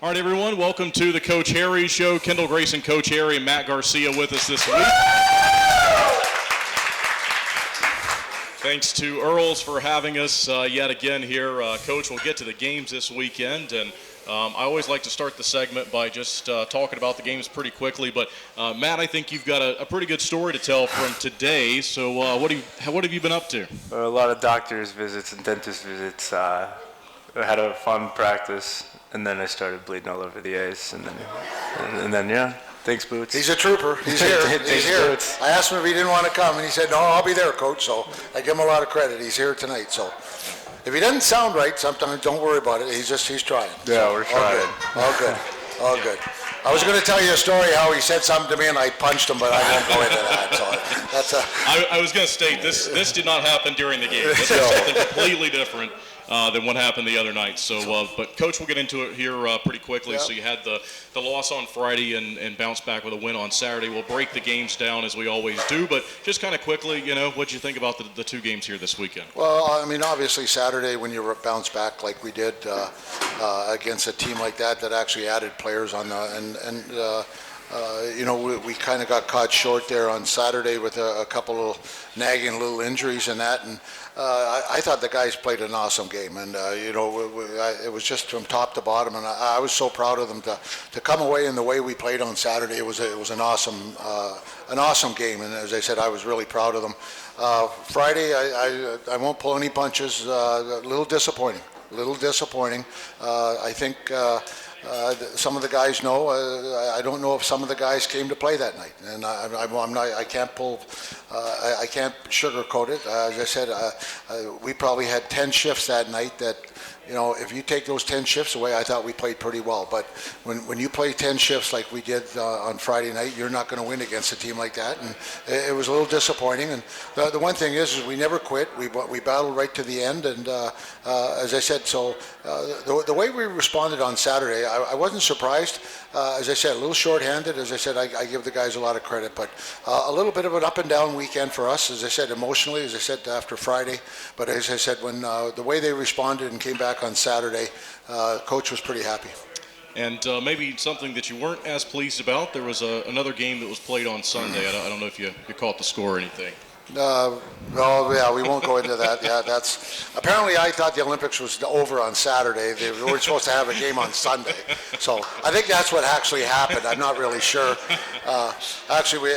All right, everyone, welcome to the Coach Harry Show. Kendall, Grayson, Coach Harry, and Matt Garcia with us this week. Thanks to Earls for having us yet again here. Coach, we'll get to the games this weekend, and I always like to start the segment by just talking about the games pretty quickly. But Matt, I think you've got a pretty good story to tell from today. So what have you been up to? A lot of doctor's visits and dentist visits. I had a fun practice, and then I started bleeding all over the ice, and then yeah. Thanks, Boots. He's a trooper. He's here. He's here. Boots. I asked him if he didn't want to come, and he said, "No, I'll be there, Coach." So I give him a lot of credit. He's here tonight. So if he doesn't sound right, sometimes don't worry about it. He's trying. Yeah, we're trying. All good. I was going to tell you a story how he said something to me and I punched him, but I won't go into that. So that's I was going to state this did not happen during the game. This is something completely different than what happened the other night. So, but Coach, we'll get into it here pretty quickly. Yep. So you had the loss on Friday and bounced back with a win on Saturday. We'll break the games down as we always do, but just kind of quickly, what'd you think about the two games here this weekend? Well, I mean, obviously Saturday when you bounce back like we did against a team like that actually added players on the we kind of got caught short there on Saturday with a couple of nagging little injuries and that, and I thought the guys played an awesome game, and it was just from top to bottom, and I was so proud of them to come away in the way we played on Saturday. It was an awesome game, and as I said, I was really proud of them. Friday, I won't pull any punches. A little disappointing. I think. Some of the guys know. I don't know if some of the guys came to play that night, and I'm not. I can't pull. I can't sugarcoat it. As I said, we probably had 10 shifts that night. That if you take those 10 shifts away, I thought we played pretty well. But when you play 10 shifts like we did on Friday night, you're not going to win against a team like that, and it was a little disappointing. And the one thing is we never quit. We battled right to the end, and as I said, so the way we responded on Saturday, I wasn't surprised. As I said, a little short-handed. As I said, I give the guys a lot of credit, but a little bit of an up and down weekend for us. As I said, emotionally, as I said after Friday, but as I said, when the way they responded and came back on Saturday, Coach was pretty happy. And maybe something that you weren't as pleased about, there was another game that was played on Sunday. I don't know if you caught the score or anything. No, yeah, we won't go into that. Yeah, that's apparently I thought the Olympics was over on Saturday. They were supposed to have a game on Sunday, so I think that's what actually happened. I'm not really sure. Actually,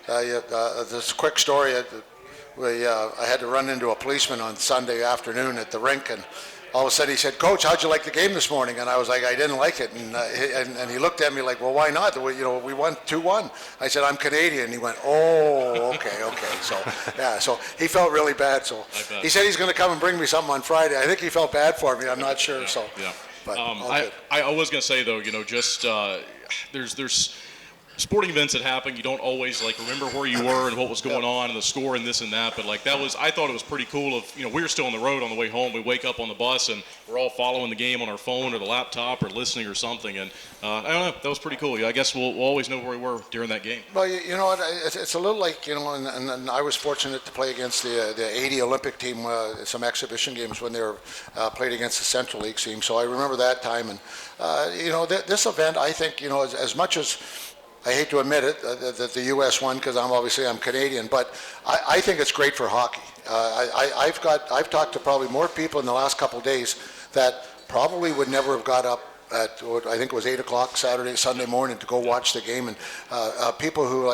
this quick story. I had to run into a policeman on Sunday afternoon at the rink, and all of a sudden he said, "Coach, how'd you like the game this morning?" And I was like, "I didn't like it." And he looked at me like, "Well, why not? We won 2-1. I said, "I'm Canadian." And he went, "Oh, okay." So yeah, so he felt really bad. So he said he's going to come and bring me something on Friday. I think he felt bad for me. I'm not sure. So yeah. But I was going to say though, just there's sporting events that happen, you don't always remember where you were and what was going on and the score and this and that, but I thought it was pretty cool we were still on the road on the way home. We wake up on the bus and we're all following the game on our phone or the laptop or listening or something, and I don't know, that was pretty cool. I guess we'll always know where we were during that game. Well, you know what, it's a little like, and I was fortunate to play against the 80 Olympic team, some exhibition games when they were played against the Central League team, so I remember that time, and this event, I think, as much as I hate to admit it, that the U.S. won because I'm Canadian, but I think it's great for hockey. I've talked to probably more people in the last couple of days that probably would never have got up at, I think it was 8 o'clock Sunday morning to go watch the game, and people who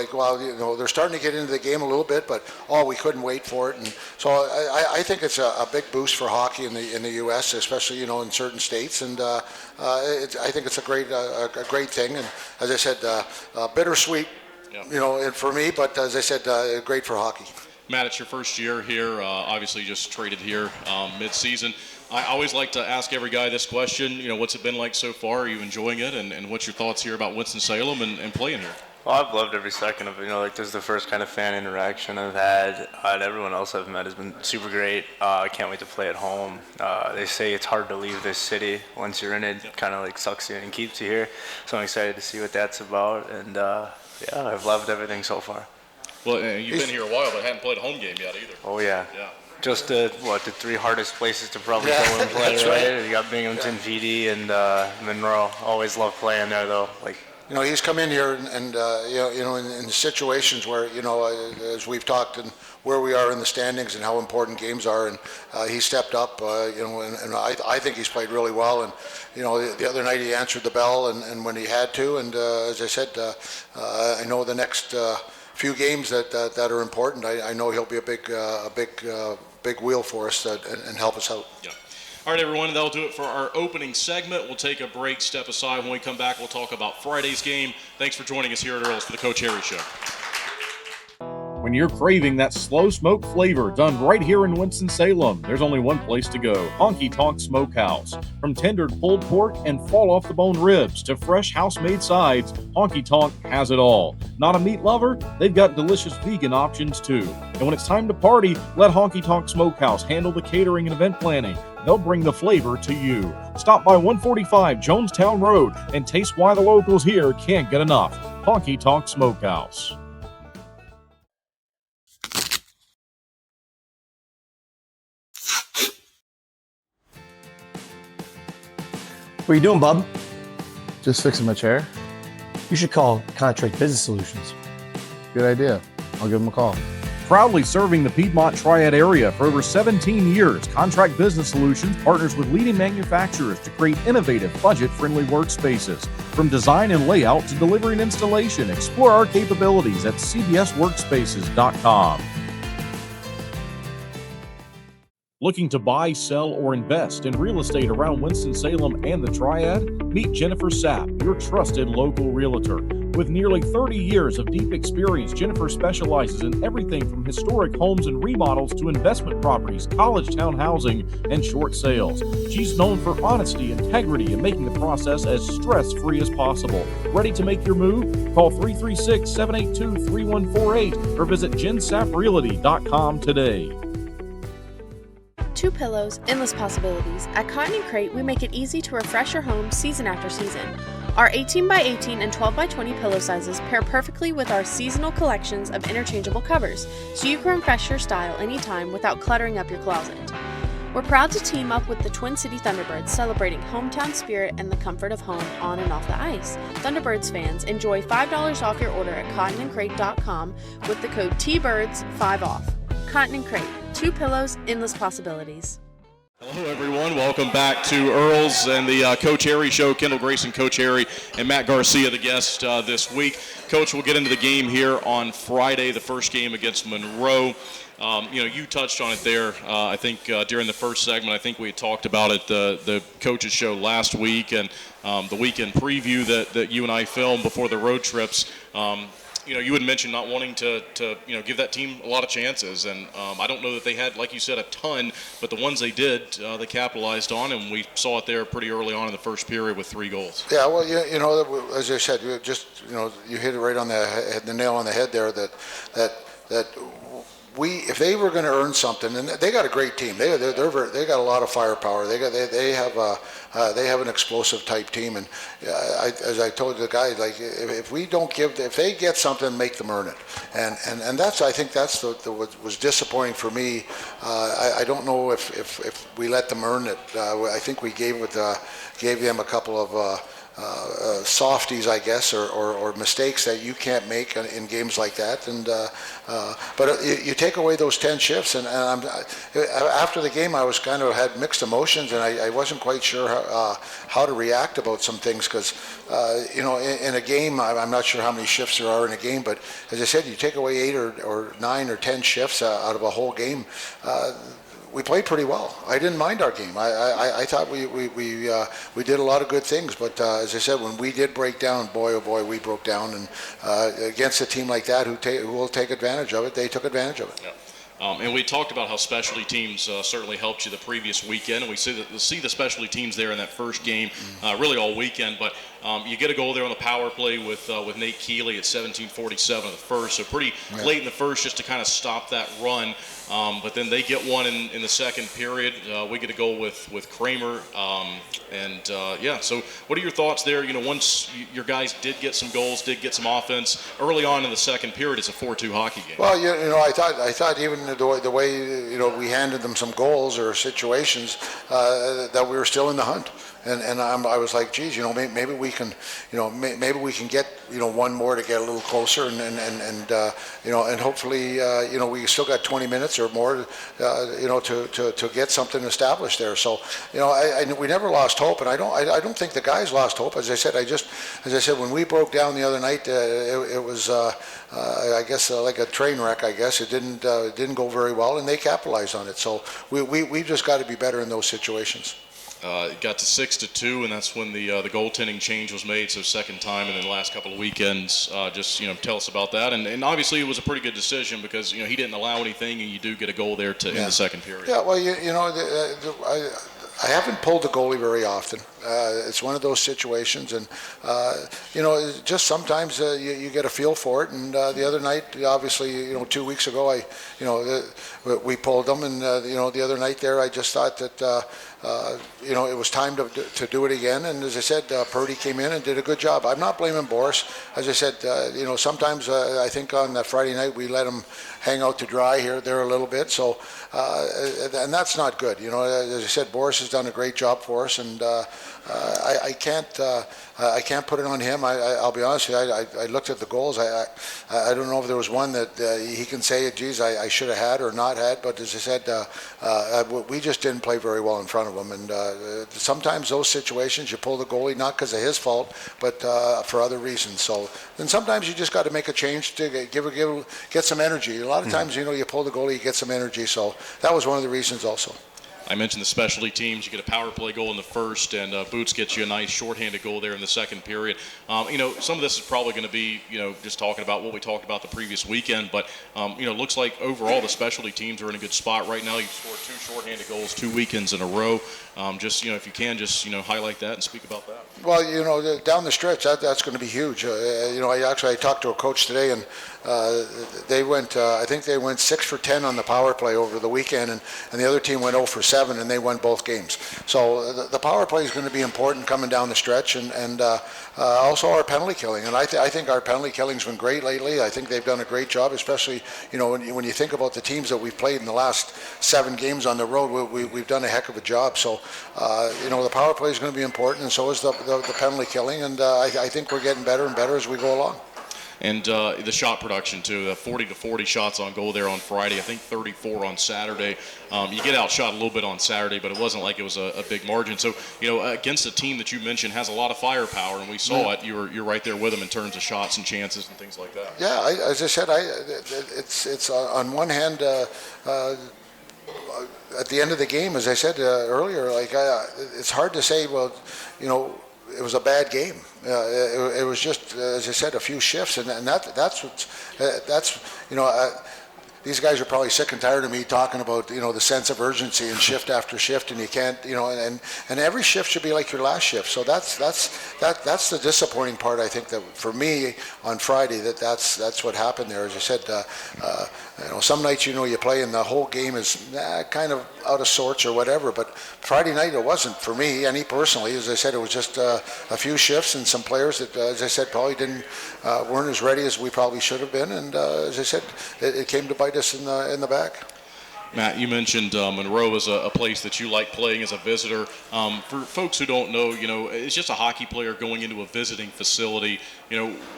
they're starting to get into the game a little bit, but we couldn't wait for it, and so I think it's a big boost for hockey in the U.S., especially in certain states, and I think it's a great thing, and as I said, bittersweet, for me, but as I said, great for hockey. Matt, it's your first year here. Obviously, you just traded here mid-season. I always like to ask every guy this question. What's it been like so far? Are you enjoying it? And what's your thoughts here about Winston-Salem and playing here? Well, I've loved every second of it. This is the first kind of fan interaction I've had. And everyone else I've met has been super great. I can't wait to play at home. They say it's hard to leave this city. Once you're in it, it kind of sucks you in and keeps you here. So I'm excited to see what that's about. And I've loved everything so far. Well, you've been here a while, but haven't played a home game yet either. Oh, yeah. Yeah. just the 3 hardest places to probably go and play, that's right? You got Binghamton, VD, and Monroe. Always love playing there, though. Like, He's come in here and in situations where, as we've talked and where we are in the standings and how important games are, and he stepped up, and I think he's played really well. And, the other night he answered the bell and when he had to. And as I said, I know the next few games that are important. I know he'll be a big wheel for us and help us out. Yeah. All right, everyone, that'll do it for our opening segment. We'll take a break, step aside. When we come back, we'll talk about Friday's game. Thanks for joining us here at Earl's for the Coach Harry Show. When you're craving that slow smoke flavor done right here in Winston-Salem, there's only one place to go, Honky Tonk Smokehouse. From tendered pulled pork and fall-off-the-bone ribs to fresh house-made sides, Honky Tonk has it all. Not a meat lover? They've got delicious vegan options too. And when it's time to party, let Honky Tonk Smokehouse handle the catering and event planning. They'll bring the flavor to you. Stop by 145 Jonestown Road and taste why the locals here can't get enough. Honky Tonk Smokehouse. What are you doing, bub? Just fixing my chair. You should call Contract Business Solutions. Good idea. I'll give them a call. Proudly serving the Piedmont Triad area for over 17 years, Contract Business Solutions partners with leading manufacturers to create innovative, budget-friendly workspaces. From design and layout to delivery and installation, explore our capabilities at cbsworkspaces.com. Looking to buy, sell, or invest in real estate around Winston-Salem and the Triad? Meet Jennifer Sapp, your trusted local realtor. With nearly 30 years of deep experience, Jennifer specializes in everything from historic homes and remodels to investment properties, college town housing, and short sales. She's known for honesty, integrity, and making the process as stress-free as possible. Ready to make your move? Call 336-782-3148 or visit jensapprealty.com today. Two pillows, endless possibilities. At Cotton & Crate, we make it easy to refresh your home season after season. Our 18x18 and 12x20 pillow sizes pair perfectly with our seasonal collections of interchangeable covers, so you can refresh your style anytime without cluttering up your closet. We're proud to team up with the Twin City Thunderbirds, celebrating hometown spirit and the comfort of home on and off the ice. Thunderbirds fans, enjoy $5 off your order at cottonandcrate.com with the code TBIRDS5OFF. Cotton & Crate, two pillows, endless possibilities. Hello, everyone. Welcome back to Earl's and the Coach Harry Show. Kendall, Grayson, Coach Harry, and Matt Garcia, the guest this week. Coach, we'll get into the game here on Friday, the first game against Monroe. You touched on it there. I think during the first segment, I think we had talked about it, the coaches show last week and the weekend preview that you and I filmed before the road trips. You had mentioned not wanting to give that team a lot of chances, and I don't know that they had, like you said, a ton, but the ones they did, they capitalized on, and we saw it there pretty early on in the first period with 3 goals. Yeah, well, as I said, you hit it right on the nail on the head there. That if they were going to earn something, and they got a great team, they got a lot of firepower. They have an explosive type team, and as I told the guys, like if they get something, make them earn it, and I think that's what was disappointing for me. I don't know if we let them earn it. I think we gave them a couple of softies, I guess, or mistakes that you can't make in games like that. And but you take away those 10 shifts, and after the game, I was had mixed emotions, and I wasn't quite sure how to react about some things because in a game, I'm not sure how many shifts there are in a game, but as I said, you take away 8 or 9 or 10 shifts out of a whole game. We played pretty well. I didn't mind our game. I thought we did a lot of good things. But as I said, when we did break down, boy oh boy, we broke down. And against a team like that who will take advantage of it, they took advantage of it. Yeah. And we talked about how specialty teams certainly helped you the previous weekend, and we see the specialty teams there in that first game really all weekend. But You get a goal there on the power play with Nate Keeley at 17:47 of the first, so pretty late in the first just to kind of stop that run. But then they get one in the second period. We get a goal with Kramer, So what are your thoughts there? Once your guys did get some goals, did get some offense early on in the second period, it's a 4-2 hockey game. Well, I thought even the way we handed them some goals or situations that we were still in the hunt. And I was like, geez, maybe we can, maybe we can get, one more to get a little closer, and hopefully, we still got 20 minutes or more, to get something established there. So, we never lost hope, and I don't think the guys lost hope. As I said, when we broke down the other night, it was, I guess, like a train wreck. I guess it didn't go very well, and they capitalized on it. So we've just got to be better in those situations. It got to 6-2, and that's when the goaltending change was made. So second time, and then the last couple of weekends. Tell us about that. And obviously, it was a pretty good decision because he didn't allow anything, and you do get a goal there in the second period. Yeah, well, I haven't pulled the goalie very often. It's one of those situations, and just sometimes you get a feel for it. And the other night, obviously, 2 weeks ago, we pulled them, and the other night there, I just thought that it was time to do it again. And as I said, Purdy came in and did a good job. I'm not blaming Boris. As I said, sometimes I think on that Friday night we let him hang out to dry there a little bit. So, and that's not good. As I said, Boris has done a great job for us, and I can't put it on him. I'll be honest with you. I looked at the goals. I don't know if there was one that he can say, geez, I should have had or not had. But as I said, we just didn't play very well in front of him. And sometimes those situations, you pull the goalie not because of his fault, but for other reasons. So then sometimes you just got to make a change to get some energy. A lot of times, you pull the goalie, you get some energy. So that was one of the reasons also. I mentioned the specialty teams. You get a power play goal in the first, and Boots gets you a nice shorthanded goal there in the second period. Some of this is probably going to be, just talking about what we talked about the previous weekend, but, looks like overall the specialty teams are in a good spot right now. You've scored 2 shorthanded goals 2 weekends in a row. If you can, just highlight that and speak about that. Well, down the stretch, that's going to be huge. I talked to a coach today, and they went, I think they went 6 for 10 on the power play over the weekend, and the other team went 0 for 7, and they won both games. So the power play is going to be important coming down the stretch, and also our penalty killing. And I think our penalty killing's been great lately. I think they've done a great job, especially when you think about the teams that we've played in the last 7 games on the road. We've done a heck of a job. So the power play is going to be important, and so is the penalty killing. And I think we're getting better and better as we go along. And the shot production, too, 40 to 40 shots on goal there on Friday. I think 34 on Saturday. You get outshot a little bit on Saturday, but it wasn't like it was a big margin. So, against a team that you mentioned has a lot of firepower, and we saw it. You're right there with them in terms of shots and chances and things like that. Yeah, as I said, it's on one hand, at the end of the game, as I said earlier, it's hard to say, well, it was a bad game. It was just, as I said, a few shifts, and that's these guys are probably sick and tired of me talking about the sense of urgency and shift after shift, and you can't and every shift should be like your last shift. So that's the disappointing part. I think that for me on Friday that's what happened there. As I said, some nights you play and the whole game is kind of out of sorts or whatever, but Friday night it wasn't for me, any personally. As I said, it was just a few shifts and some players that, as I said, probably weren't as ready as we probably should have been, and as I said, it came to bite us in the back. Matt, you mentioned Monroe is a place that you like playing as a visitor. For folks who don't know, it's just a hockey player going into a visiting facility.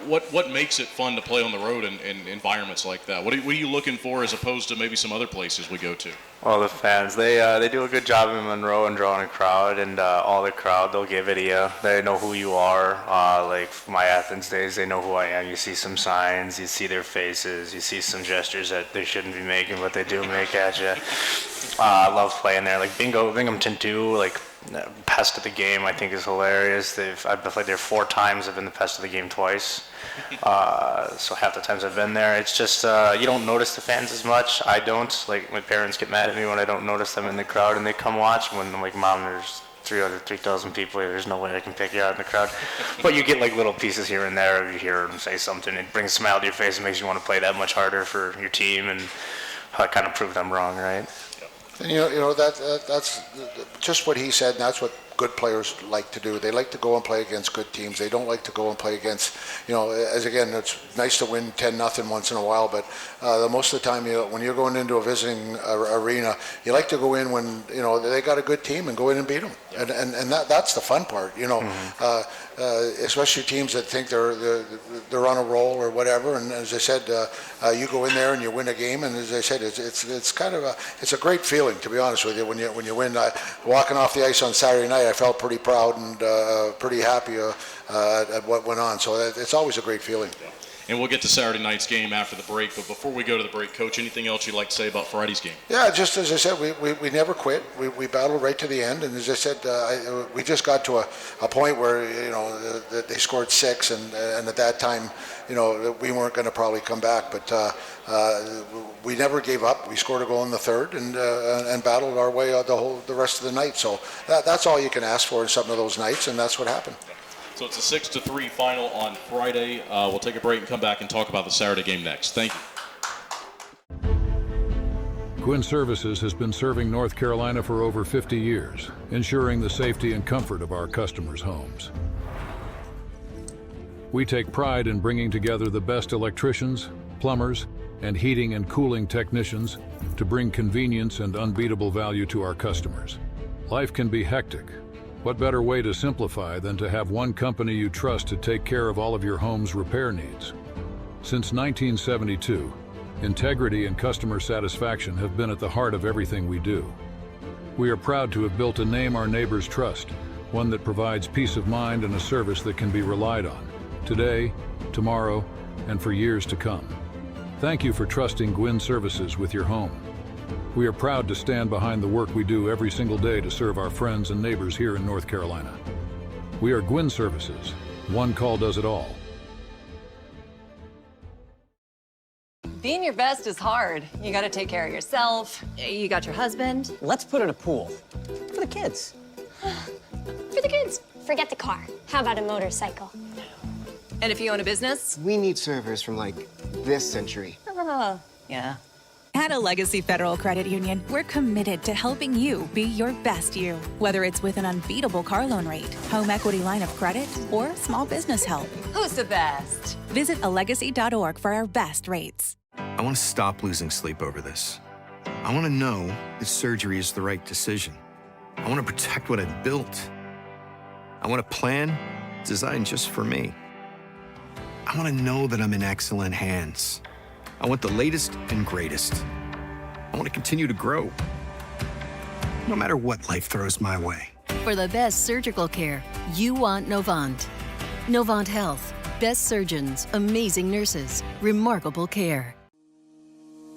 What makes it fun to play on the road in environments like that? What are you looking for as opposed to maybe some other places we go to? Well, the fans, they do a good job in Monroe and drawing a crowd, and all the crowd, they'll give it to you. They know who you are. Like my Athens days, they know who I am. You see some signs, you see their faces, you see some gestures that they shouldn't be making, but they do make at you. I love playing there. Like Binghamton too, like pest of the game, I think is hilarious. I've played there 4 times. I've been the pest of the game twice. So half the times I've been there, it's just you don't notice the fans as much. I don't. Like my parents get mad at me when I don't notice them in the crowd and they come watch. When I'm like, Mom, there's 3,000 people here. There's no way I can pick you out in the crowd. But you get like little pieces here and there. You hear them say something, it brings a smile to your face and makes you want to play that much harder for your team, and kind of prove them wrong, right? And that's just what he said, and that's what good players like to do. They like to go and play against good teams. They don't like to go and play against, as again, it's nice to win 10-0 once in a while, but most of the time, when you're going into a visiting arena, you like to go in when, they got a good team and go in and beat them. And that's the fun part, especially teams that think they're on a roll or whatever. And as I said, you go in there and you win a game, and as I said, it's kind of it's a great feeling, to be honest with you, when you win. Walking off the ice on Saturday night, I felt pretty proud and pretty happy at what went on. So it's always a great feeling. And we'll get to Saturday night's game after the break. But before we go to the break, Coach, anything else you'd like to say about Friday's game? Yeah, just as I said, we never quit. We battled right to the end. And as I said, we just got to a point where, they scored 6. And at that time, we weren't going to probably come back. But we never gave up. We scored a goal in the third and battled our way the rest of the night. So that's all you can ask for in some of those nights, and that's what happened. So it's a 6-3 final on Friday. We'll take a break and come back and talk about the Saturday game next. Thank you. Gwin Services has been serving North Carolina for over 50 years, ensuring the safety and comfort of our customers' homes. We take pride in bringing together the best electricians, plumbers, and heating and cooling technicians to bring convenience and unbeatable value to our customers. Life can be hectic. What better way to simplify than to have one company you trust to take care of all of your home's repair needs? Since 1972, integrity and customer satisfaction have been at the heart of everything we do. We are proud to have built a name our neighbors trust, one that provides peace of mind and a service that can be relied on, today, tomorrow, and for years to come. Thank you for trusting Gwin Services with your home. We are proud to stand behind the work we do every single day to serve our friends and neighbors here in North Carolina. We are Gwin Services. One call does it all. Being your best is hard. You gotta take care of yourself. You got your husband. Let's put in a pool. For the kids. For the kids. Forget the car. How about a motorcycle? And if you own a business? We need servers from, this century. Yeah. At a Legacy Federal Credit Union, we're committed to helping you be your best you. Whether it's with an unbeatable car loan rate, home equity line of credit, or small business help. Who's the best? Visit alegacy.org for our best rates. I want to stop losing sleep over this. I want to know that surgery is the right decision. I want to protect what I've built. I want a plan designed just for me. I want to know that I'm in excellent hands. I want the latest and greatest. I want to continue to grow, no matter what life throws my way. For the best surgical care, you want Novant. Novant Health. Best surgeons, amazing nurses, remarkable care.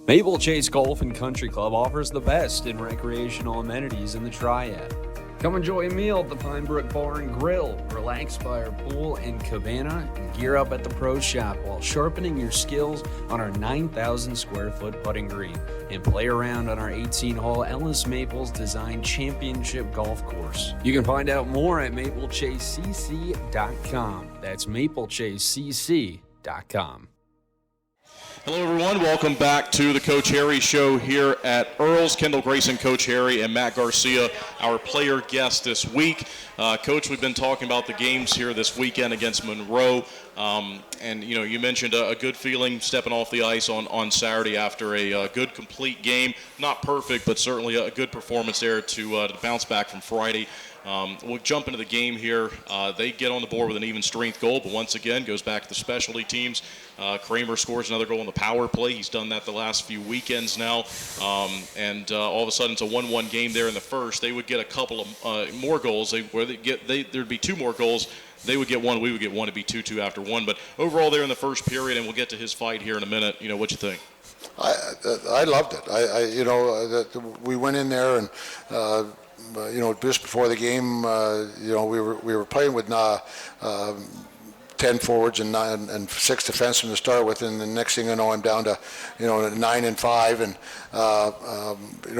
Maple Chase Golf and Country Club offers the best in recreational amenities in the Triad. Come enjoy a meal at the Pine Brook Bar and Grill, relax by our pool and cabana, and gear up at the Pro Shop while sharpening your skills on our 9,000 square foot putting green and play around on our 18-hole Ellis Maples Design Championship Golf Course. You can find out more at maplechasecc.com. That's maplechasecc.com. Hello, everyone. Welcome back to the Coach Harry Show here at Earl's. Kendall, Grayson, Coach Harry, and Matt Garcia, our player guest this week. Coach, we've been talking about the games here this weekend against Monroe. And, you mentioned a good feeling stepping off the ice on Saturday after a good, complete game. Not perfect, but certainly a good performance there to bounce back from Friday. We'll jump into the game here. They get on the board with an even strength goal, but once again goes back to the specialty teams. Kramer scores another goal on the power play. He's done that the last few weekends now. And all of a sudden it's a 1-1 game there in the first. They would get a couple of more goals. There'd be 2 more goals. They would get 1. We would get 1. It'd be 2-2 after 1. But overall there in the first period, and we'll get to his fight here in a minute. What you think? I loved it. We went in there and just before the game, we were playing with 10 forwards and 6 defensemen to start with, and the next thing I know, I'm down to 9 and 5, and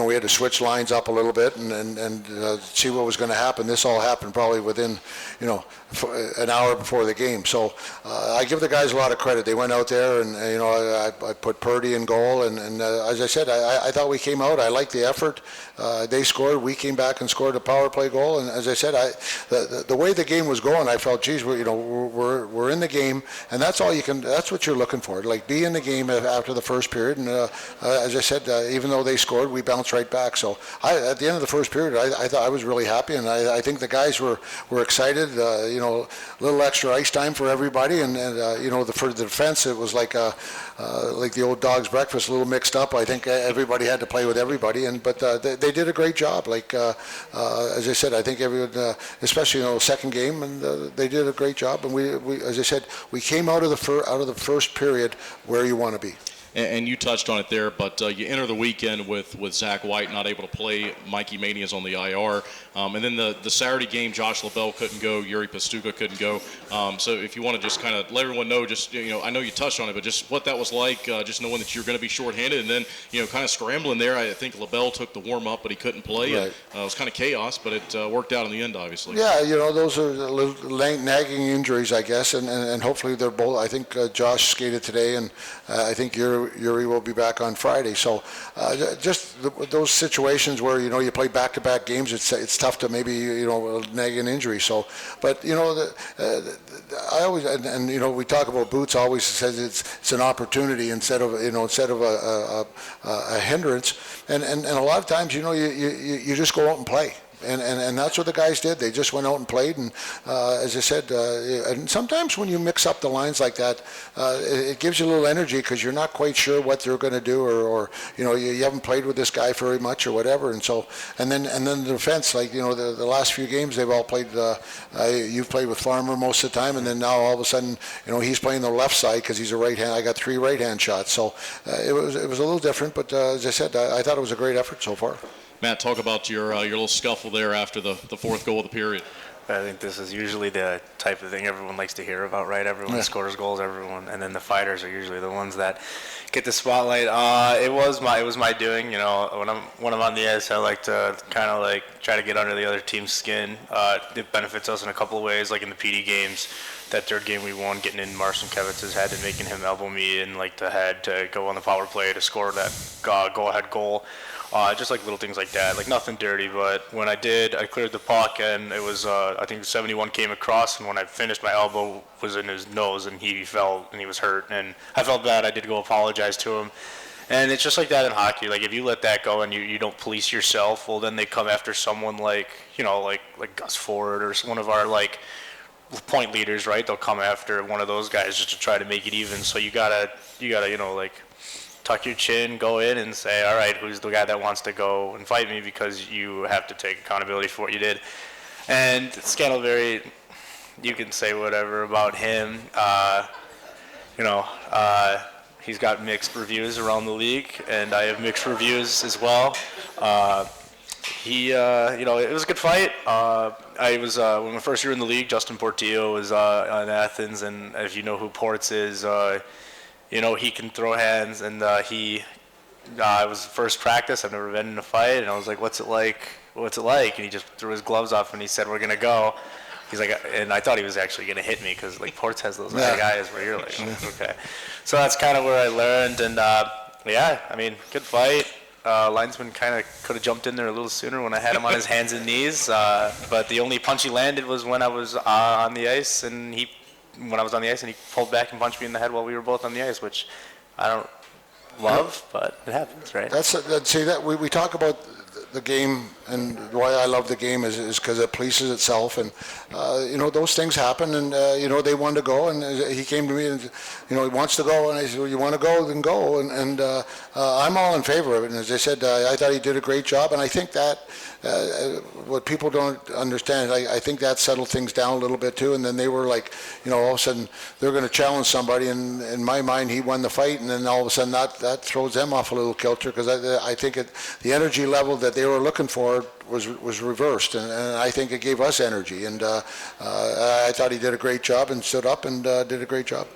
we had to switch lines up a little bit and see what was going to happen. This all happened probably within an hour before the game. So I give the guys a lot of credit. They went out there, and I put Purdy in goal, and as I said, I thought we came out. I liked the effort. They scored. We came back and scored a power play goal. And as I said, the way the game was going, I felt, geez, we're in the game, and that's all you can. That's what you're looking for. Like, be in the game after the first period. And as I said, even though they scored, we bounced right back. So at the end of the first period, I thought I was really happy, and I think the guys were excited. A little extra ice time for everybody, and for the defense, it was like the old dog's breakfast, a little mixed up. I think everybody had to play with everybody, but they did a great job. Like as I said, I think everyone, especially second game, and they did a great job. And we, as I said, we came out of the first period where you want to be. And you touched on it there, but you enter the weekend with Zach White not able to play. Mikey Mania's on the IR. And then the Saturday game, Josh LaBelle couldn't go. Yuri Pastuga couldn't go. So if you want to just kind of let everyone know, just, I know you touched on it, but just what that was like, just knowing that you're going to be shorthanded, and then, kind of scrambling there. I think LaBelle took the warm-up, but he couldn't play. Right. And, it was kind of chaos, but it worked out in the end, obviously. Yeah, those are little nagging injuries, I guess, and hopefully they're both. I think Josh skated today, and I think Yuri will be back on Friday. So just those situations where you play back-to-back games, it's tough to maybe nag an injury. So, but I always and we talk about Boots always says it's an opportunity instead of a hindrance, and a lot of times you just go out and play. And that's what the guys did. They just went out and played. And as I said, and sometimes when you mix up the lines like that, it gives you a little energy because you're not quite sure what they're going to do, or you haven't played with this guy very much or whatever. And so, and then the defense, like the last few games they've all played. You've played with Farmer most of the time, and then now all of a sudden he's playing the left side because he's a right hand. I got 3 right hand shots, so it was a little different. But as I said, I thought it was a great effort so far. Matt, talk about your little scuffle there after the fourth goal of the period. I think this is usually the type of thing everyone likes to hear about, right? Everyone scores goals, and then the fighters are usually the ones that get the spotlight. It was my doing. When I'm on the ice, I like to kind of try to get under the other team's skin. It benefits us in a couple of ways, like in the PD games. That third game we won, getting in Marcinkevich's head and making him elbow me in the head to go on the power play to score that go-ahead goal. Just little things like that, nothing dirty. But when I did, I cleared the puck, and it was I think 71 came across, and when I finished, my elbow was in his nose, and he fell, and he was hurt, and I felt bad. I did go apologize to him, and it's just like that in hockey. If you let that go and you don't police yourself, well, then they come after someone like Gus Ford or one of our point leaders, right? They'll come after one of those guys just to try to make it even. So you gotta tuck your chin, go in and say, all right, who's the guy that wants to go and fight me, because you have to take accountability for what you did. And Scandal, you can say whatever about him. He's got mixed reviews around the league, and I have mixed reviews as well. It was a good fight. When my first year in the league, Justin Portillo was on Athens, and if you know who Ports is, he can throw hands, and it was first practice. I've never been in a fight, and I was like, what's it like? And he just threw his gloves off, and he said, we're going to go. He's like, and I thought he was actually going to hit me, because Ports has those guys where you're like, okay. So that's kind of where I learned, and good fight. Linesman kind of could have jumped in there a little sooner when I had him on his hands and knees, but the only punch he landed was when I was on the ice, and he pulled back and punched me in the head while we were both on the ice, which I don't love, but it happens, right? We talk about the game, and why I love the game is because it polices itself, and those things happen, and they want to go, and he came to me and he wants to go, and I said, well, you want to go, then go, and I'm all in favor of it. And as I said, I thought he did a great job, and I think that what people don't understand, I think that settled things down a little bit too, and then they were all of a sudden they're going to challenge somebody, and in my mind he won the fight, and then all of a sudden that throws them off a little kilter, because I think the energy level that they were looking for was reversed, and I think it gave us energy. And I thought he did a great job and stood up and did a great job.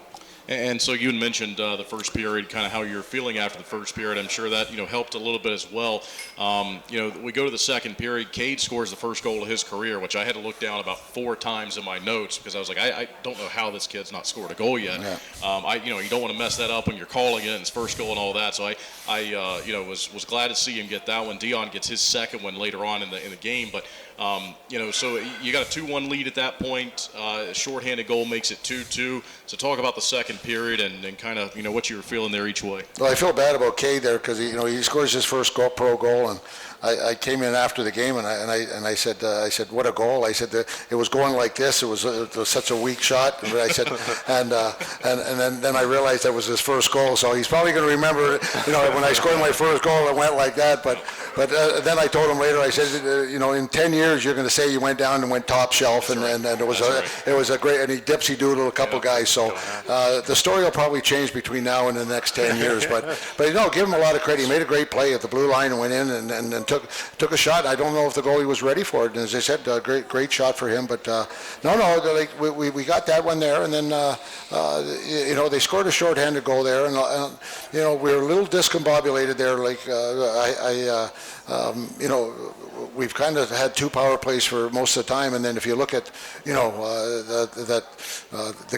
And so you had mentioned the first period, kind of how you're feeling after the first period. I'm sure that helped a little bit as well. We go to the second period. Cade scores the first goal of his career, which I had to look down about 4 times in my notes because I was like, I don't know how this kid's not scored a goal yet. Yeah. You don't want to mess that up when you're calling it, his first goal and all that. So I was glad to see him get that one. Dion gets his second one later on in the game, but. So you got a 2-1 lead at that point. A shorthanded goal makes it 2-2. So talk about the second period and kind of what you were feeling there each way. Well, I feel bad about Cade there because he scores his first pro goal, and I came in after the game and I said what a goal. I said that it was going like this. It was such a weak shot. And I said and then I realized that was his first goal. So he's probably going to remember when I scored my first goal it went like that. But then I told him later. I said in 10 years you're going to say you went down and went top shelf and it was a great, and he dipsy doodled a couple guys. So the story will probably change between now and the next 10 years. But give him a lot of credit. He made a great play at the blue line and went in and took a shot. I don't know if the goalie was ready for it. And as I said, great shot for him. But we got that one there, and then they scored a shorthanded goal there, and we were a little discombobulated there. We've kind of had 2 power plays for most of the time, and then if you look at the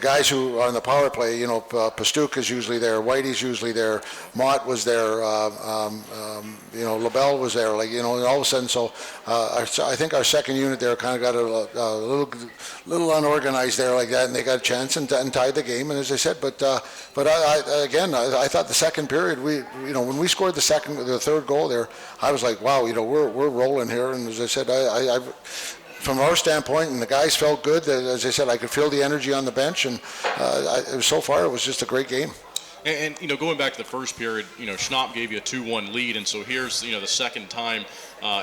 guys who are on the power play, Pastuch is usually there, Whitey's usually there, Mott was there, LaBelle was there, and all of a sudden, so I think our second unit there kind of got a little unorganized there like that, and they got a chance and tied the game. And as I said, but I thought the second period, when we scored the third goal there, I was like, wow, we're rolling here. And as I said, I from our standpoint, and the guys felt good. As I said, I could feel the energy on the bench, and so far it was just a great game. And going back to the first period, Schnapp gave you a 2-1 lead, and so here's the second time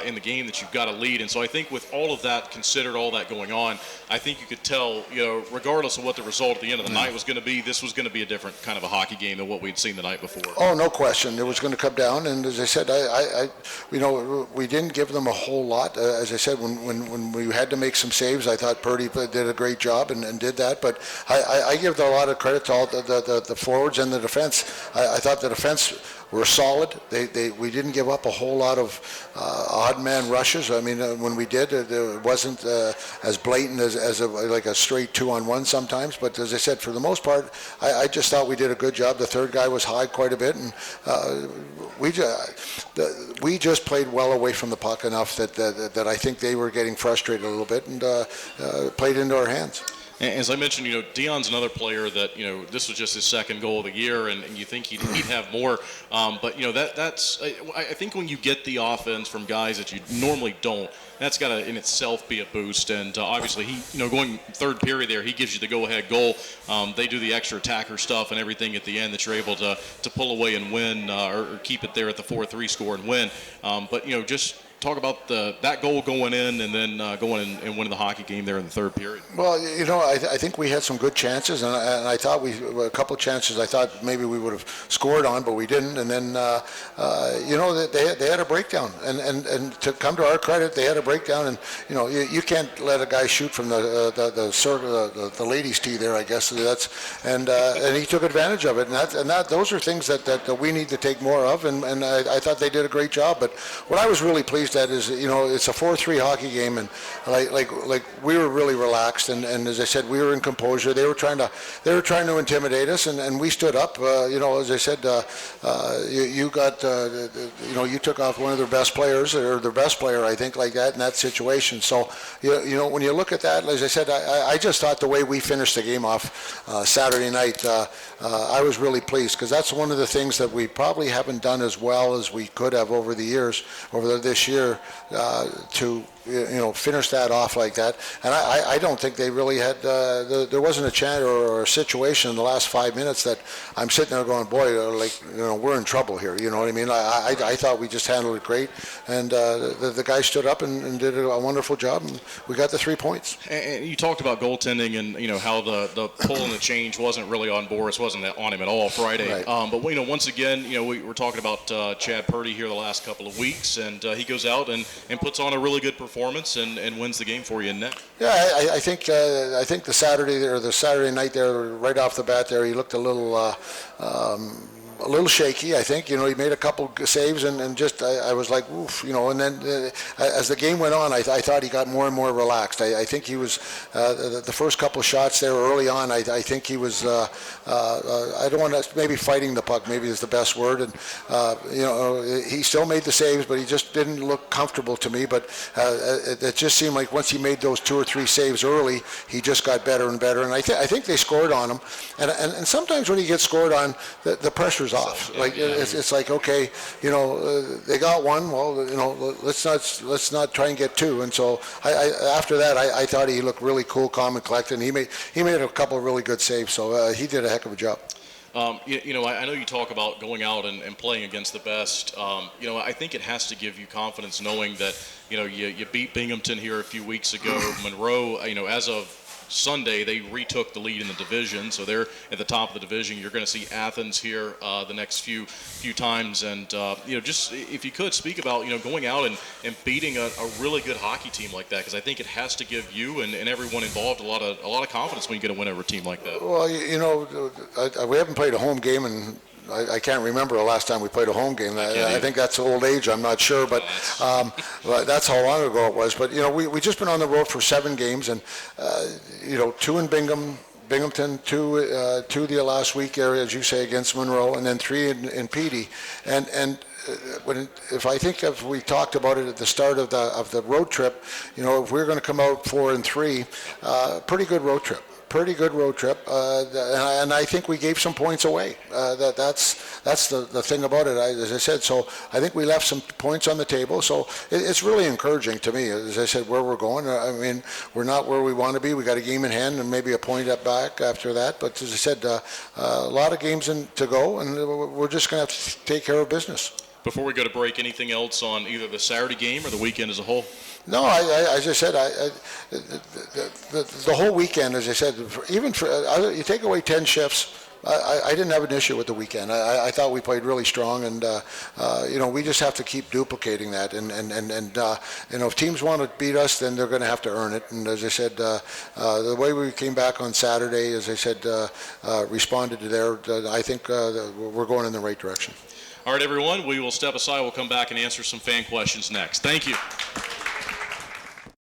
in the game that you've got a lead. And so I think with all of that considered, all that going on, I think you could tell, regardless of what the result at the end of the night was going to be, this was going to be a different kind of a hockey game than what we'd seen the night before. Oh, no question. It was going to come down. And as I said, we didn't give them a whole lot. As I said, when we had to make some saves, I thought Purdy did a great job and did that. But I give a lot of credit to all the forwards and the defense. I thought the defense were solid. We didn't give up a whole lot of odd man rushes. I mean, when we did, it wasn't as blatant as a straight 2-on-1 sometimes. But as I said, for the most part, I just thought we did a good job. The third guy was high quite a bit, and we just played well away from the puck enough that I think they were getting frustrated a little bit and played into our hands. As I mentioned, Dion's another player that, this was just his second goal of the year, and you think he'd have more. But, that's I think when you get the offense from guys that you normally don't, that's got to in itself be a boost. And obviously, he, going third period there, he gives you the go-ahead goal. They do the extra attacker stuff and everything at the end that you're able to pull away and win or keep it there at the 4-3 score and win. But, just talk about that goal going in and then going and winning the hockey game there in the third period. Well, I think we had some good chances, and I thought a couple of chances I thought maybe we would have scored on, but we didn't. And then, they had a breakdown, and to come to our credit, they had a breakdown. And you can't let a guy shoot from the ladies' tee there, I guess. And he took advantage of it, and those are things that we need to take more of. And I thought they did a great job. But what I was really pleased that is, it's a 4-3 hockey game, and like we were really relaxed, and as I said, we were in composure. They were trying to intimidate us, and we stood up. As I said, you took off one of their best players, or their best player, I think, like that in that situation. So when you look at that, as I said, I just thought the way we finished the game off Saturday night, I was really pleased, because that's one of the things that we probably haven't done as well as we could have over the years, this year, to finish that off like that. And I don't think they really had, there wasn't a chance or a situation in the last 5 minutes that I'm sitting there going, boy, we're in trouble here. You know what I mean? I thought we just handled it great. And the guy stood up and did a wonderful job, and we got the 3 points. And you talked about goaltending and, how the pull and the change wasn't really on Boris, wasn't on him at all Friday. Right. But, once again, we were talking about Chad Purdy here the last couple of weeks, and he goes out and puts on a really good performance and wins the game for you in net. Yeah, I think the Saturday night there, right off the bat there, he looked a little shaky, I think. He made a couple saves and just I was like, oof, and then as the game went on, I thought he got more and more relaxed. I think he was, the first couple shots there early on, I think he was, I don't want to, maybe fighting the puck maybe is the best word, and he still made the saves, but he just didn't look comfortable to me, but it just seemed like once he made those 2 or 3 saves early, he just got better and better, and I think they scored on him, and sometimes when he gets scored on, the pressure's off. It's like, okay, they got one. Well, let's not try and get 2. And so after that, I thought he looked really cool, calm, and collected. And he made a couple of really good saves. So he did a heck of a job. I know you talk about going out and playing against the best. I think it has to give you confidence knowing that you beat Binghamton here a few weeks ago. Monroe, as of Sunday, they retook the lead in the division, so they're at the top of the division. You're going to see Athens here the next few times, and just if you could speak about going out and beating a really good hockey team like that, because I think it has to give you and everyone involved a lot of confidence when you get a win over a team like that. Well, we haven't played a home game and I can't remember the last time we played a home game. I think that's old age. I'm not sure, but that's how long ago it was. But we just been on the road for 7 games, and 2 in Binghamton, 2 the last week area, as you say, against Monroe, and then 3 in Petey, and. If we talked about it at the start of the road trip, if we're going to come out 4 and 3, pretty good road trip. And I think we gave some points away. That's the thing about it, as I said. So I think we left some points on the table. So it's really encouraging to me, as I said, where we're going. I mean, we're not where we want to be. We got a game in hand and maybe a point up back after that. But as I said, a lot of games to go, and we're just going to have to take care of business. Before we go to break, anything else on either the Saturday game or the weekend as a whole? No, as I said, the whole weekend, as I said, even you take away 10 shifts, I didn't have an issue with the weekend. I thought we played really strong, and we just have to keep duplicating that. And if teams want to beat us, then they're going to have to earn it. And as I said, the way we came back on Saturday, as I said, responded to there. I think we're going in the right direction. All right, everyone, we will step aside. We'll come back and answer some fan questions next. Thank you.